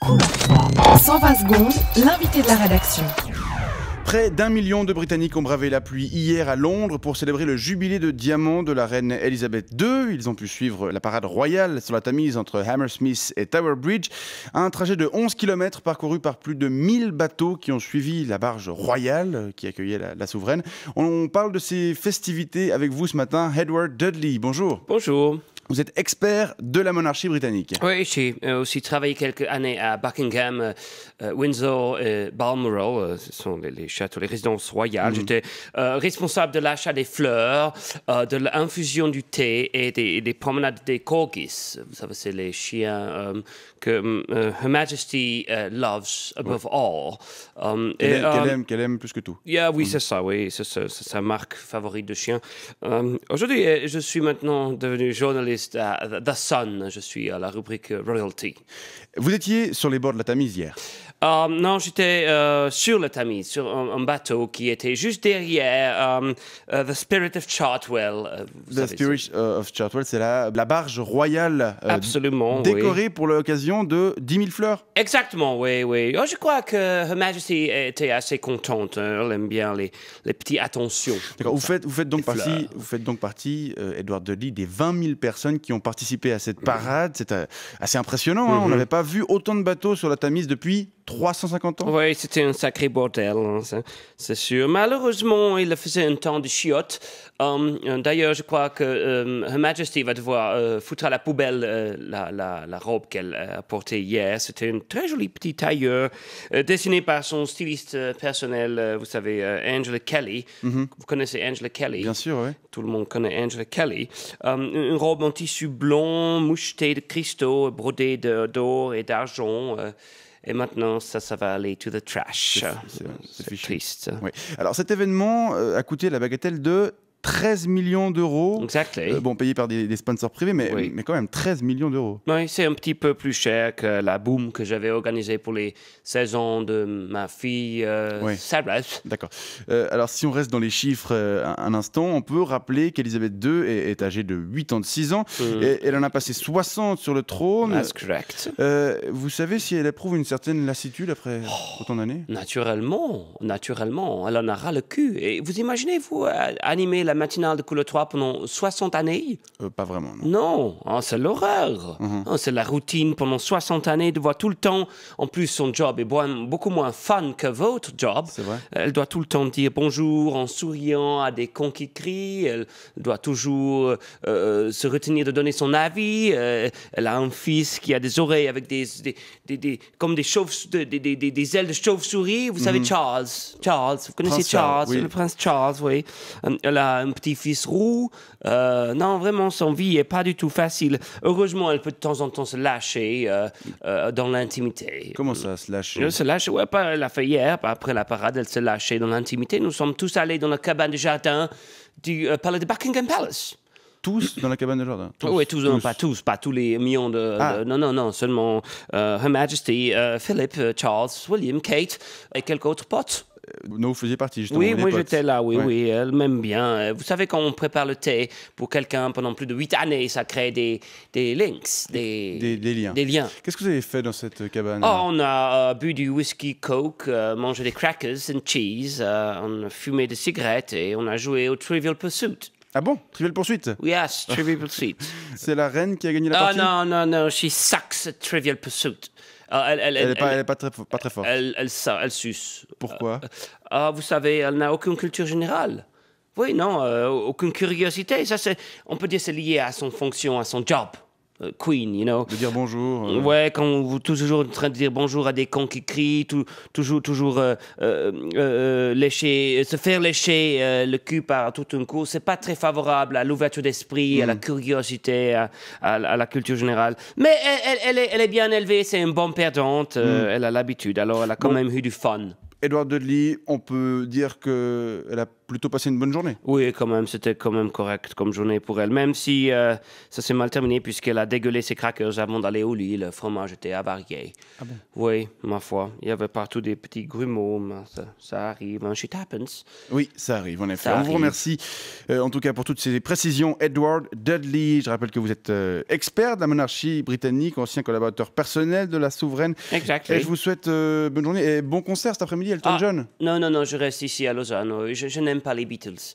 120 secondes, l'invité de la rédaction. Près d'1 million de Britanniques ont bravé la pluie hier à Londres pour célébrer le jubilé de diamant de la reine Elisabeth II. Ils ont pu suivre la parade royale sur la Tamise entre Hammersmith et Tower Bridge. Un trajet de 11 km parcouru par plus de 1000 bateaux qui ont suivi la barge royale qui accueillait la souveraine. On parle de ces festivités avec vous ce matin, Edward Dudley. Bonjour. Bonjour. Vous êtes expert de la monarchie britannique. Oui, j'ai aussi travaillé quelques années à Buckingham, Windsor et Balmoral. Ce sont les châteaux, les résidences royales. J'étais responsable de l'achat des fleurs, de l'infusion du thé et des promenades des corgis. Vous savez, c'est les chiens que Her Majesty loves above all. Qu'elle aime plus que tout. Oui, c'est ça, oui. C'est sa marque favorite de chien. Aujourd'hui, je suis maintenant devenu journaliste à The Sun. Je suis à la rubrique Royalty. Vous étiez sur les bords de la Tamise hier. Non, j'étais sur la Tamise, sur un bateau qui était juste derrière The Spirit of Chartwell. The Spirit of Chartwell, c'est la barge royale absolument, décorée pour l'occasion de 10 000 fleurs. Exactement, oui. Oh, je crois que Her Majesty était assez contente. Elle aime bien les petites attentions. D'accord. Vous faites donc partie, Edward Dudley, des 20 000 personnes qui ont participé à cette parade. C'est assez impressionnant. On n'avait pas vu autant de bateaux sur la Tamise depuis 350 ans. Oui, c'était un sacré bordel, hein, c'est sûr. Malheureusement, il faisait un temps de chiottes. D'ailleurs, je crois que Her Majesty va devoir foutre à la poubelle la robe qu'elle a portée hier. C'était une très jolie petite tailleur dessinée par son styliste personnel, vous savez, Angela Kelly. Vous connaissez Angela Kelly? Bien sûr, oui. Tout le monde connaît Angela Kelly. Une robe en tissu blond, mouchetée de cristaux, brodée d'or et d'argent. Et maintenant, ça va aller to the trash. C'est triste. Oui. Alors, cet événement a coûté la bagatelle de 13 millions d'euros. Exactly. Payé par des sponsors privés, mais quand même 13 millions d'euros. Oui, c'est un petit peu plus cher que la boom que j'avais organisée pour les 16 ans de ma fille Sarah. D'accord. Alors, si on reste dans les chiffres un instant, on peut rappeler qu'Elisabeth II est âgée de 86 ans. Et elle en a passé 60 sur le trône. That's correct. Vous savez si elle éprouve une certaine lassitude après autant d'années? Naturellement. Elle en a ras le cul. Et vous imaginez, vous, animer la matinale de Couleur 3 pendant 60 années? Pas vraiment, non. Non, c'est l'horreur. C'est la routine pendant 60 années de voir tout le temps. En plus, son job est beaucoup moins fun que votre job. C'est vrai. Elle doit tout le temps dire bonjour en souriant à des cons qui crient. Elle doit toujours se retenir de donner son avis. Elle a un fils qui a des oreilles avec comme des ailes de chauve-souris. Vous savez, Charles, vous connaissez Charles, oui. Le prince Charles, oui. Elle a un petit-fils roux. Non, vraiment, son vie n'est pas du tout facile. Heureusement, elle peut de temps en temps se lâcher dans l'intimité. Comment ça, se lâcher? Se lâcher, elle l'a fait hier. Après la parade, elle se lâchait dans l'intimité. Nous sommes tous allés dans la cabane de jardin du palais de Buckingham Palace. Tous dans la cabane de jardin? Oui, tous. Non, pas tous les millions non, seulement Her Majesty, Philip, Charles, William, Kate et quelques autres potes. Vous faisiez partie, justement. Oui, moi j'étais là, oui, elle m'aime bien. Vous savez, quand on prépare le thé pour quelqu'un pendant plus de 8 années, ça crée des links, des liens. Qu'est-ce que vous avez fait dans cette cabane? On a bu du whisky coke, mangé des crackers and cheese, on a fumé des cigarettes et on a joué au Trivial Pursuit. Ah bon? Trivial Pursuit? Yes, Trivial Pursuit. C'est la reine qui a gagné la partie? Non, she sucks at Trivial Pursuit. Elle n'est pas très forte. Elle suce. Pourquoi? Vous savez, elle n'a aucune culture générale. Oui, non, aucune curiosité. Ça, on peut dire que c'est lié à son fonction, à son job. Queen, you know. De dire bonjour. Ouais, quand vous êtes toujours en train de dire bonjour à des cons qui crient, toujours se faire lécher le cul par tout un coup, c'est pas très favorable à l'ouverture d'esprit, à la curiosité, à la culture générale. Mais elle est bien élevée, c'est une bonne perdante, elle a l'habitude, alors elle a quand même eu du fun. Edward Dudley, on peut dire qu'elle a plutôt passé une bonne journée. Oui, quand même, c'était quand même correct comme journée pour elle. Même si ça s'est mal terminé puisqu'elle a dégueulé ses crackers avant d'aller au lit. Le fromage était avarié. Ah bon? Oui, ma foi. Il y avait partout des petits grumeaux. Mais ça arrive. Hein, shit happens. Oui, ça arrive, en effet. Ça On vous arrive. remercie, en tout cas, pour toutes ces précisions. Edward Dudley, je rappelle que vous êtes expert de la monarchie britannique, ancien collaborateur personnel de la souveraine. Exactement. Et je vous souhaite bonne journée et bon concert cet après-midi, Elton John. Non, je reste ici à Lausanne. Je n'aime pas les Beatles.